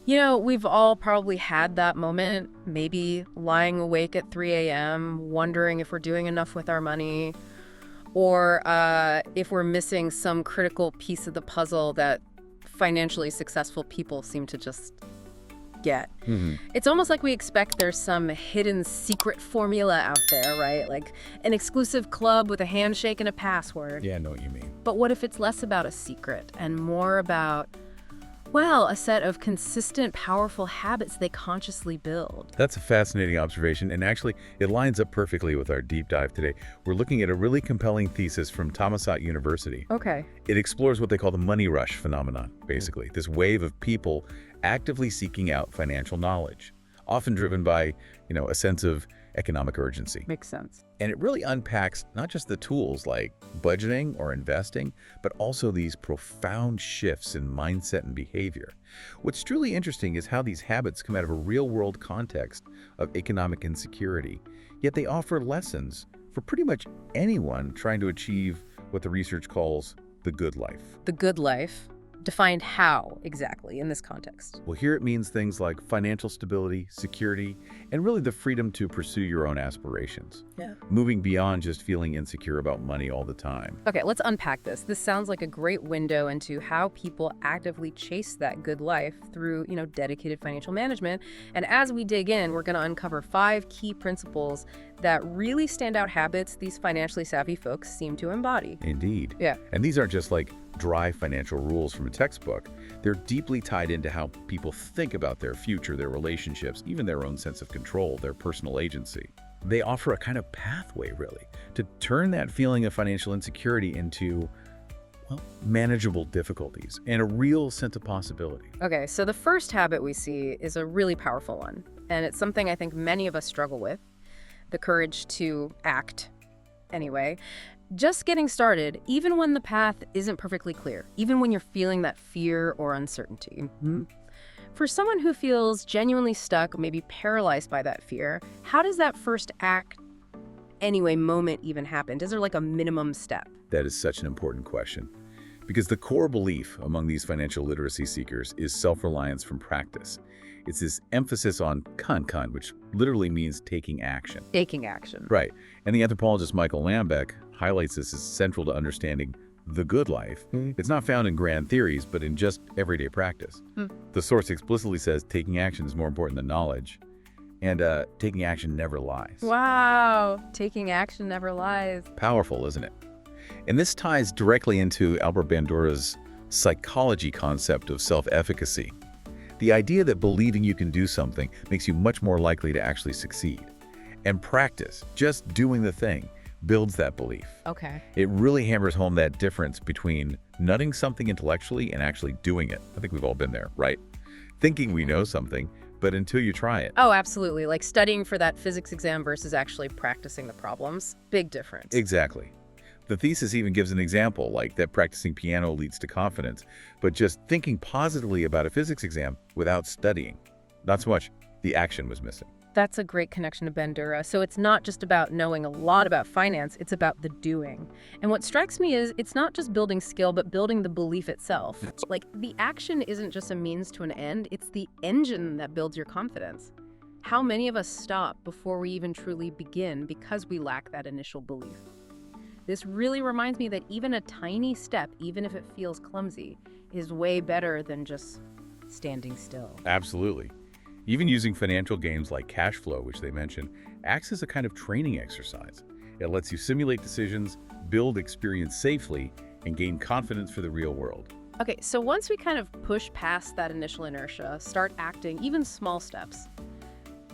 We've all probably had that moment, maybe lying awake at 3 a.m., wondering if we're doing enough with our money, or if we're missing some critical piece of the puzzle that financially successful people seem to just get. It's almost like we expect there's some hidden secret formula out there, right? Like an exclusive club with a handshake and a password. Yeah, I know what you mean. But what if it's less about a secret and more about, well, a set of consistent, powerful habits they consciously build? That's a fascinating observation, and actually, it lines up perfectly with our deep dive today. We're looking at a really compelling thesis from Thammasat University. Okay. It explores what they call the money rush phenomenon, basically, this wave of people actively seeking out financial knowledge, often driven by, a sense of economic urgency. Makes sense. And it really unpacks not just the tools like budgeting or investing, but also these profound shifts in mindset and behavior. What's truly interesting is how these habits come out of a real-world context of economic insecurity, yet they offer lessons for pretty much anyone trying to achieve what the research calls the good life. The good life. Defined how exactly in this context? Well, here it means things like financial stability, security, and really the freedom to pursue your own aspirations. Yeah. Moving beyond just feeling insecure about money all the time. Okay, let's unpack this. This sounds like a great window into how people actively chase that good life through, dedicated financial management. And as we dig in, we're going to uncover 5 key principles that really stand out habits these financially savvy folks seem to embody. Indeed. Yeah. And these aren't just like dry financial rules from a textbook. They're deeply tied into how people think about their future, their relationships, even their own sense of control, their personal agency. They offer a kind of pathway, really, to turn that feeling of financial insecurity into, manageable difficulties and a real sense of possibility. Okay, so the first habit we see is a really powerful one, and it's something I think many of us struggle with, the courage to act anyway. Just getting started, even when the path isn't perfectly clear, even when you're feeling that fear or uncertainty. For someone who feels genuinely stuck, maybe paralyzed by that fear, how does that first act anyway moment even happen? Is there like a minimum step? That is such an important question. Because the core belief among these financial literacy seekers is self-reliance from practice. It's this emphasis on kan, which literally means taking action. Taking action. Right. And the anthropologist Michael Lambeck highlights this as central to understanding the good life. It's not found in grand theories, but in just everyday practice. The source explicitly says taking action is more important than knowledge, and taking action never lies. Wow. Taking action never lies. Powerful, isn't it? And this ties directly into Albert Bandura's psychology concept of self-efficacy. The idea that believing you can do something makes you much more likely to actually succeed. And practice, just doing the thing, builds that belief. Okay. It really hammers home that difference between nutting something intellectually and actually doing it. I think we've all been there, right? Thinking we know something, but until you try it. Oh, absolutely. Like studying for that physics exam versus actually practicing the problems. Big difference. Exactly. The thesis even gives an example, like that practicing piano leads to confidence, but just thinking positively about a physics exam without studying. Not so much. The action was missing. That's a great connection to Bandura. So it's not just about knowing a lot about finance, it's about the doing. And what strikes me is it's not just building skill, but building the belief itself. Like the action isn't just a means to an end, it's the engine that builds your confidence. How many of us stop before we even truly begin because we lack that initial belief? This really reminds me that even a tiny step, even if it feels clumsy, is way better than just standing still. Absolutely. Even using financial games like cash flow, which they mention, acts as a kind of training exercise. It lets you simulate decisions, build experience safely, and gain confidence for the real world. Okay, so once we kind of push past that initial inertia, start acting, even small steps,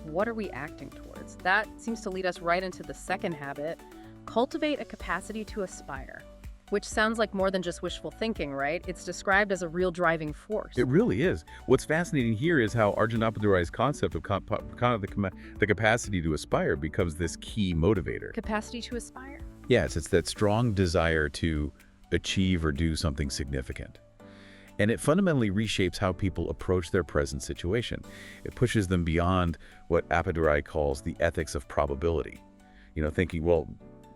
what are we acting towards? That seems to lead us right into the second habit, cultivate a capacity to aspire, which sounds like more than just wishful thinking, right? It's described as a real driving force. It really is. What's fascinating here is how Arjun Appadurai's concept of the capacity to aspire becomes this key motivator. Capacity to aspire? Yes, it's that strong desire to achieve or do something significant. And it fundamentally reshapes how people approach their present situation. It pushes them beyond what Appadurai calls the ethics of probability. Thinking, well,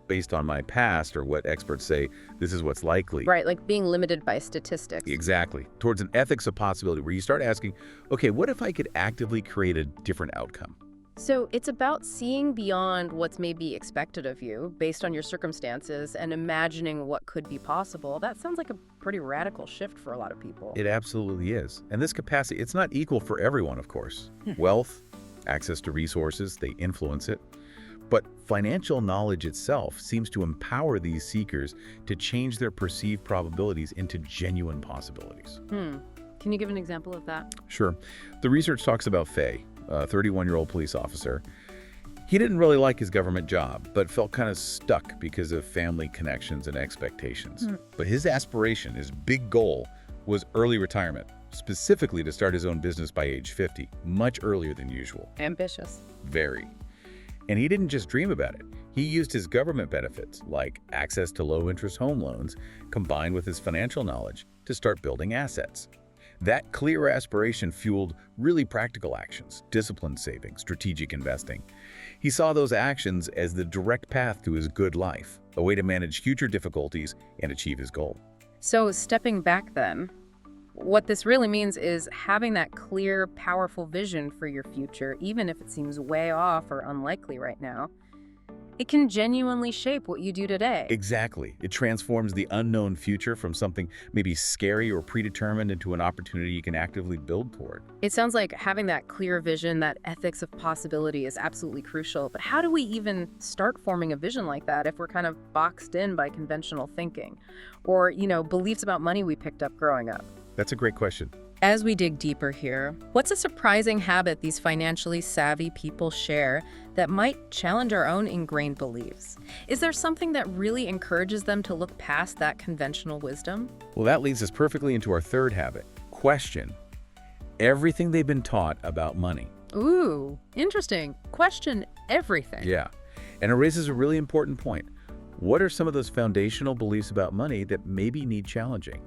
based on my past or what experts say this is what's likely. Right, like being limited by statistics. Exactly. Towards an ethics of possibility where you start asking, okay, what if I could actively create a different outcome? So it's about seeing beyond what's maybe expected of you based on your circumstances and imagining what could be possible. That sounds like a pretty radical shift for a lot of people. It absolutely is. And this capacity, it's not equal for everyone, of course. Wealth, access to resources, they influence it. But financial knowledge itself seems to empower these seekers to change their perceived probabilities into genuine possibilities. Can you give an example of that? Sure. The research talks about Faye, a 31-year-old police officer. He didn't really like his government job, but felt kind of stuck because of family connections and expectations. But his aspiration, his big goal, was early retirement, specifically to start his own business by age 50, much earlier than usual. Ambitious. Very. And he didn't just dream about it. He used his government benefits, like access to low-interest home loans, combined with his financial knowledge, to start building assets. That clear aspiration fueled really practical actions, disciplined saving, strategic investing. He saw those actions as the direct path to his good life, a way to manage future difficulties and achieve his goal. So stepping back then, what this really means is having that clear, powerful vision for your future, even if it seems way off or unlikely right now. It can genuinely shape what you do today. Exactly. It transforms the unknown future from something maybe scary or predetermined into an opportunity you can actively build toward. It sounds like having that clear vision, that ethics of possibility is absolutely crucial. But how do we even start forming a vision like that if we're kind of boxed in by conventional thinking or, beliefs about money we picked up growing up? That's a great question. As we dig deeper here, what's a surprising habit these financially savvy people share that might challenge our own ingrained beliefs? Is there something that really encourages them to look past that conventional wisdom? Well, that leads us perfectly into our third habit. Question everything they've been taught about money. Ooh, interesting. Question everything. Yeah. And it raises a really important point. What are some of those foundational beliefs about money that maybe need challenging?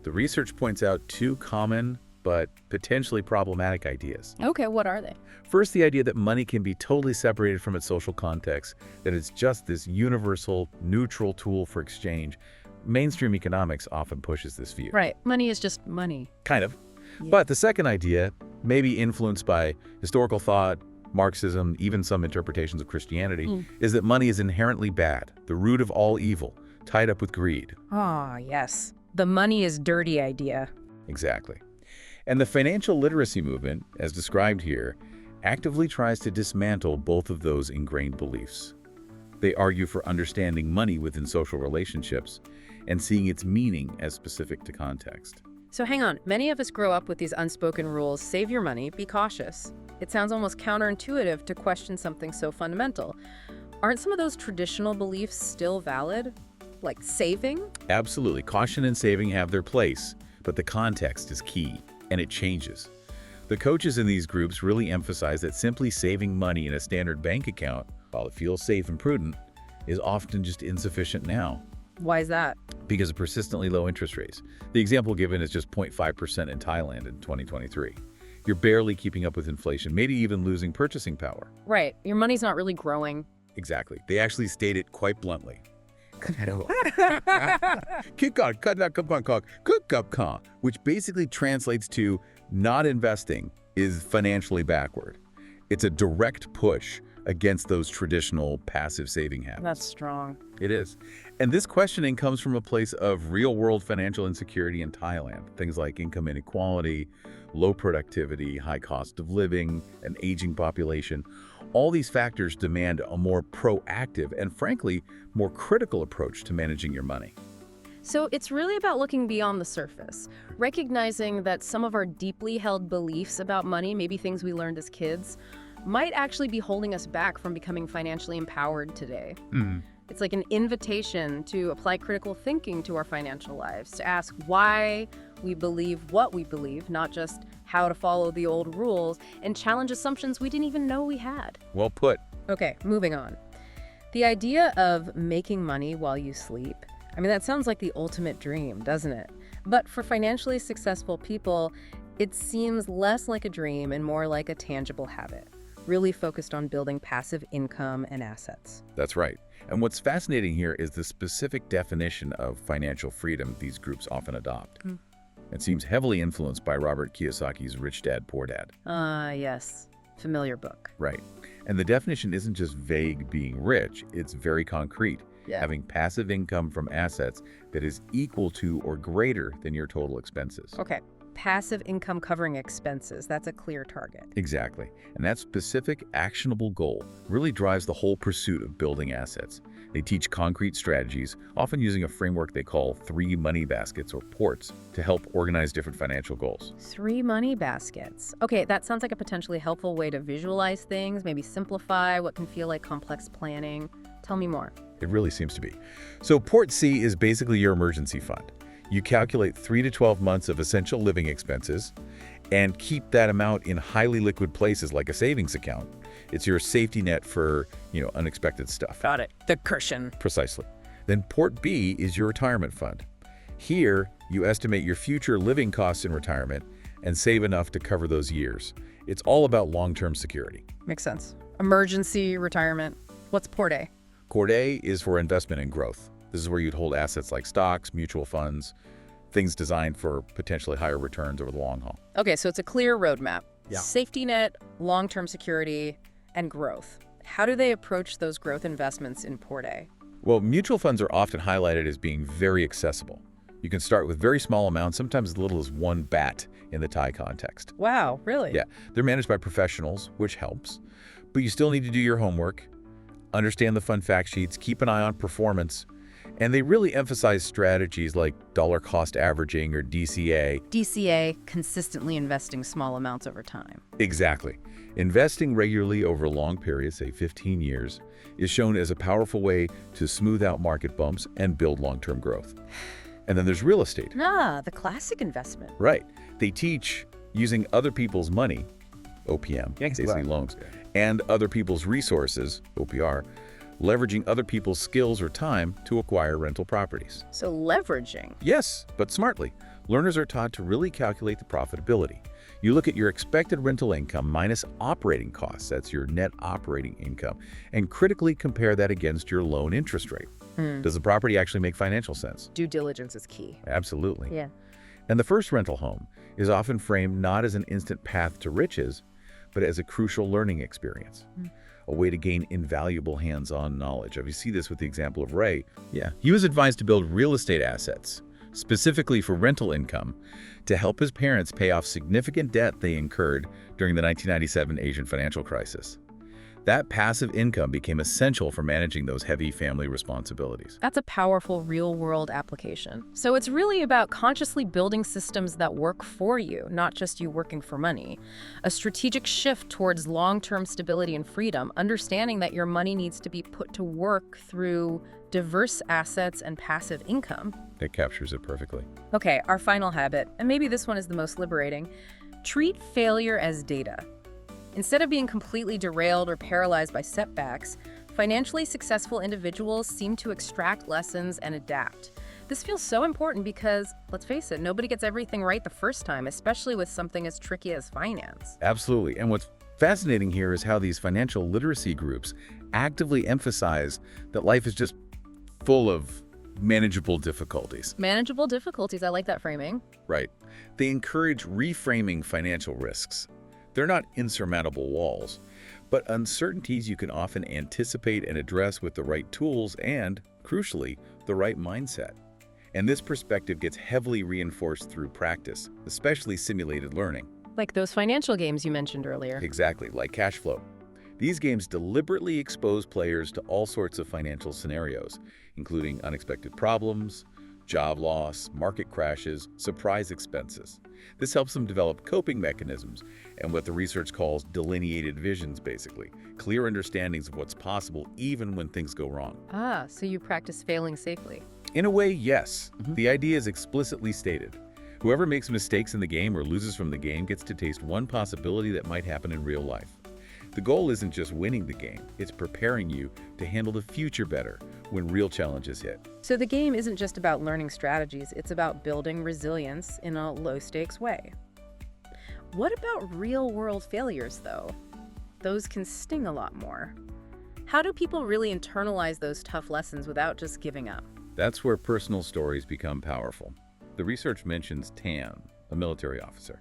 The research points out two common but potentially problematic ideas. Okay, what are they? First, the idea that money can be totally separated from its social context, that it's just this universal, neutral tool for exchange. Mainstream economics often pushes this view. Right, money is just money. Kind of. Yeah. But the second idea, maybe influenced by historical thought, Marxism, even some interpretations of Christianity, is that money is inherently bad, the root of all evil, tied up with greed. Ah, yes. The money is dirty idea. Exactly. And the financial literacy movement, as described here, actively tries to dismantle both of those ingrained beliefs. They argue for understanding money within social relationships and seeing its meaning as specific to context. So hang on, many of us grow up with these unspoken rules: save your money, be cautious. It sounds almost counterintuitive to question something so fundamental. Aren't some of those traditional beliefs still valid? Like saving? Absolutely. Caution and saving have their place, but the context is key, and it changes. The coaches in these groups really emphasize that simply saving money in a standard bank account, while it feels safe and prudent, is often just insufficient now. Why is that? Because of persistently low interest rates. The example given is just 0.5% in Thailand in 2023. You're barely keeping up with inflation, maybe even losing purchasing power. Right. Your money's not really growing. Exactly. They actually state it quite bluntly. Which basically translates to not investing is financially backward. It's a direct push against those traditional passive saving habits. That's strong. It is. And this questioning comes from a place of real-world financial insecurity in Thailand. Things like income inequality, low productivity, high cost of living, an aging population. All these factors demand a more proactive and, frankly, more critical approach to managing your money. So it's really about looking beyond the surface, recognizing that some of our deeply held beliefs about money, maybe things we learned as kids, might actually be holding us back from becoming financially empowered today. It's like an invitation to apply critical thinking to our financial lives, to ask why we believe what we believe, not just how to follow the old rules, and challenge assumptions we didn't even know we had. Well put. Okay, moving on. The idea of making money while you sleep, that sounds like the ultimate dream, doesn't it? But for financially successful people, it seems less like a dream and more like a tangible habit. really focused on building passive income and assets. That's right. And what's fascinating here is the specific definition of financial freedom these groups often adopt. It seems heavily influenced by Robert Kiyosaki's Rich Dad, Poor Dad. Yes. Familiar book. Right. And the definition isn't just vague being rich, it's very concrete. Yeah. Having passive income from assets that is equal to or greater than your total expenses. Okay. Passive income covering expenses. That's a clear target. Exactly. And that specific, actionable goal really drives the whole pursuit of building assets. They teach concrete strategies, often using a framework they call 3 money baskets or ports to help organize different financial goals. 3 money baskets. Okay, that sounds like a potentially helpful way to visualize things, maybe simplify what can feel like complex planning. Tell me more. It really seems to be. So Port C is basically your emergency fund. You calculate 3 to 12 months of essential living expenses and keep that amount in highly liquid places like a savings account. It's your safety net for, unexpected stuff. Got it. The cushion. Precisely. Then Port B is your retirement fund. Here, you estimate your future living costs in retirement and save enough to cover those years. It's all about long-term security. Makes sense. Emergency, retirement. What's Port A? Port A is for investment and growth. This is where you'd hold assets like stocks, mutual funds, things designed for potentially higher returns over the long haul. Okay, so it's a clear roadmap. Yeah. Safety net, long-term security, and growth. How do they approach those growth investments in Port A? Well, mutual funds are often highlighted as being very accessible. You can start with very small amounts, sometimes as little as 1 bat in the Thai context. Wow, really? Yeah, they're managed by professionals, which helps. But you still need to do your homework, understand the fund fact sheets, keep an eye on performance, and they really emphasize strategies like dollar cost averaging or DCA. DCA, consistently investing small amounts over time. Exactly. Investing regularly over long periods, say 15 years, is shown as a powerful way to smooth out market bumps and build long-term growth. And then there's real estate. The classic investment. Right. They teach using other people's money, OPM, basically loans, and other people's resources, OPR, leveraging other people's skills or time to acquire rental properties. So leveraging. Yes, but smartly. Learners are taught to really calculate the profitability. You look at your expected rental income minus operating costs, that's your net operating income, and critically compare that against your loan interest rate. Does the property actually make financial sense? Due diligence is key. Absolutely. Yeah. And the first rental home is often framed not as an instant path to riches, but as a crucial learning experience. A way to gain invaluable hands-on knowledge. You see this with the example of Ray. Yeah, he was advised to build real estate assets, specifically for rental income, to help his parents pay off significant debt they incurred during the 1997 Asian financial crisis. That passive income became essential for managing those heavy family responsibilities. That's a powerful real-world application. So it's really about consciously building systems that work for you, not just you working for money. A strategic shift towards long-term stability and freedom, understanding that your money needs to be put to work through diverse assets and passive income. That captures it perfectly. Okay, our final habit, and maybe this one is the most liberating. Treat failure as data. Instead of being completely derailed or paralyzed by setbacks, financially successful individuals seem to extract lessons and adapt. This feels so important because, let's face it, nobody gets everything right the first time, especially with something as tricky as finance. Absolutely. And what's fascinating here is how these financial literacy groups actively emphasize that life is just full of manageable difficulties. Manageable difficulties, I like that framing. Right. They encourage reframing financial risks. They're not insurmountable walls, but uncertainties you can often anticipate and address with the right tools and, crucially, the right mindset. And this perspective gets heavily reinforced through practice, especially simulated learning. Like those financial games you mentioned earlier. Exactly, like cash flow. These games deliberately expose players to all sorts of financial scenarios, including unexpected problems, job loss, market crashes, surprise expenses. This helps them develop coping mechanisms and what the research calls delineated visions, basically. Clear understandings of what's possible even when things go wrong. So you practice failing safely. In a way, yes. The idea is explicitly stated. Whoever makes mistakes in the game or loses from the game gets to taste one possibility that might happen in real life. The goal isn't just winning the game, it's preparing you to handle the future better when real challenges hit. So the game isn't just about learning strategies, it's about building resilience in a low-stakes way. What about real-world failures, though? those can sting a lot more. How do people really internalize those tough lessons without just giving up? That's where personal stories become powerful. The research mentions Tan, a military officer.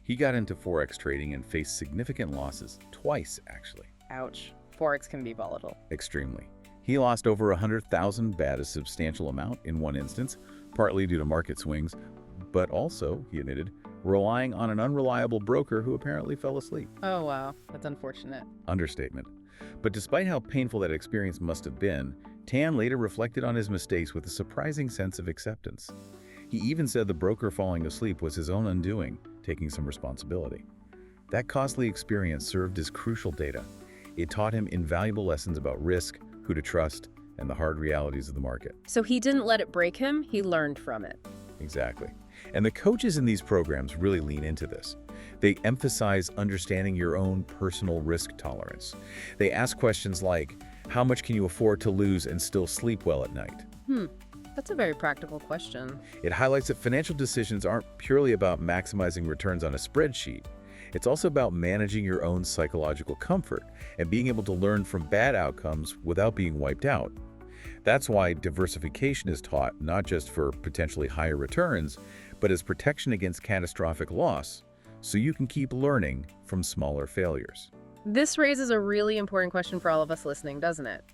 He got into Forex trading and faced significant losses, twice actually. Ouch. Forex can be volatile. Extremely. He lost over 100,000 baht, a substantial amount in one instance, partly due to market swings, but also, he admitted, relying on an unreliable broker who apparently fell asleep. Oh, wow. That's unfortunate. Understatement. But despite how painful that experience must have been, Tan later reflected on his mistakes with a surprising sense of acceptance. He even said the broker falling asleep was his own undoing, taking some responsibility. That costly experience served as crucial data. It taught him invaluable lessons about risk, who to trust, and the hard realities of the market. So he didn't let it break him, he learned from it. Exactly. And the coaches in these programs really lean into this. They emphasize understanding your own personal risk tolerance. They ask questions like, how much can you afford to lose and still sleep well at night? That's a very practical question. It highlights that financial decisions aren't purely about maximizing returns on a spreadsheet. It's also about managing your own psychological comfort and being able to learn from bad outcomes without being wiped out. That's why diversification is taught not just for potentially higher returns, but as protection against catastrophic loss, so you can keep learning from smaller failures. This raises a really important question for all of us listening, doesn't it?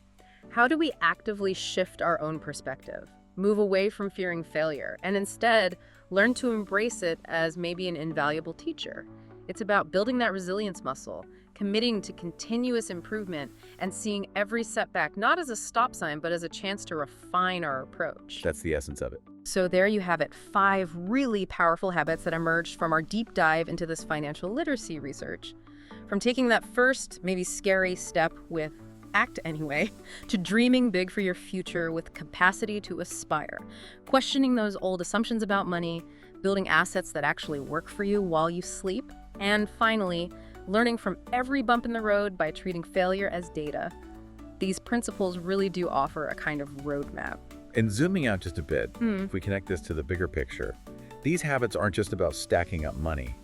How do we actively shift our own perspective, move away from fearing failure, and instead learn to embrace it as maybe an invaluable teacher? It's about building that resilience muscle, committing to continuous improvement, and seeing every setback not as a stop sign, but as a chance to refine our approach. That's the essence of it. So there you have it, 5 really powerful habits that emerged from our deep dive into this financial literacy research. From taking that first, maybe scary step with act anyway, to dreaming big for your future with capacity to aspire, questioning those old assumptions about money, building assets that actually work for you while you sleep, and finally, learning from every bump in the road by treating failure as data. These principles really do offer a kind of roadmap. And zooming out just a bit, if we connect this to the bigger picture, these habits aren't just about stacking up money.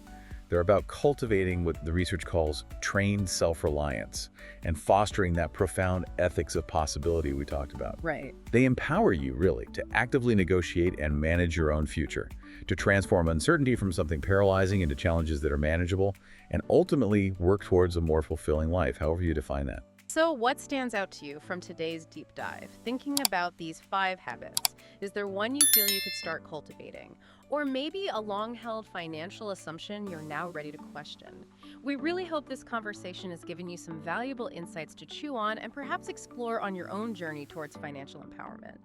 They're about cultivating what the research calls trained self-reliance and fostering that profound ethics of possibility we talked about. Right. They empower you, really, to actively negotiate and manage your own future, to transform uncertainty from something paralyzing into challenges that are manageable, and ultimately work towards a more fulfilling life, however you define that. So what stands out to you from today's deep dive? Thinking about these 5 habits, is there one you feel you could start cultivating? Or maybe a long-held financial assumption you're now ready to question? We really hope this conversation has given you some valuable insights to chew on and perhaps explore on your own journey towards financial empowerment.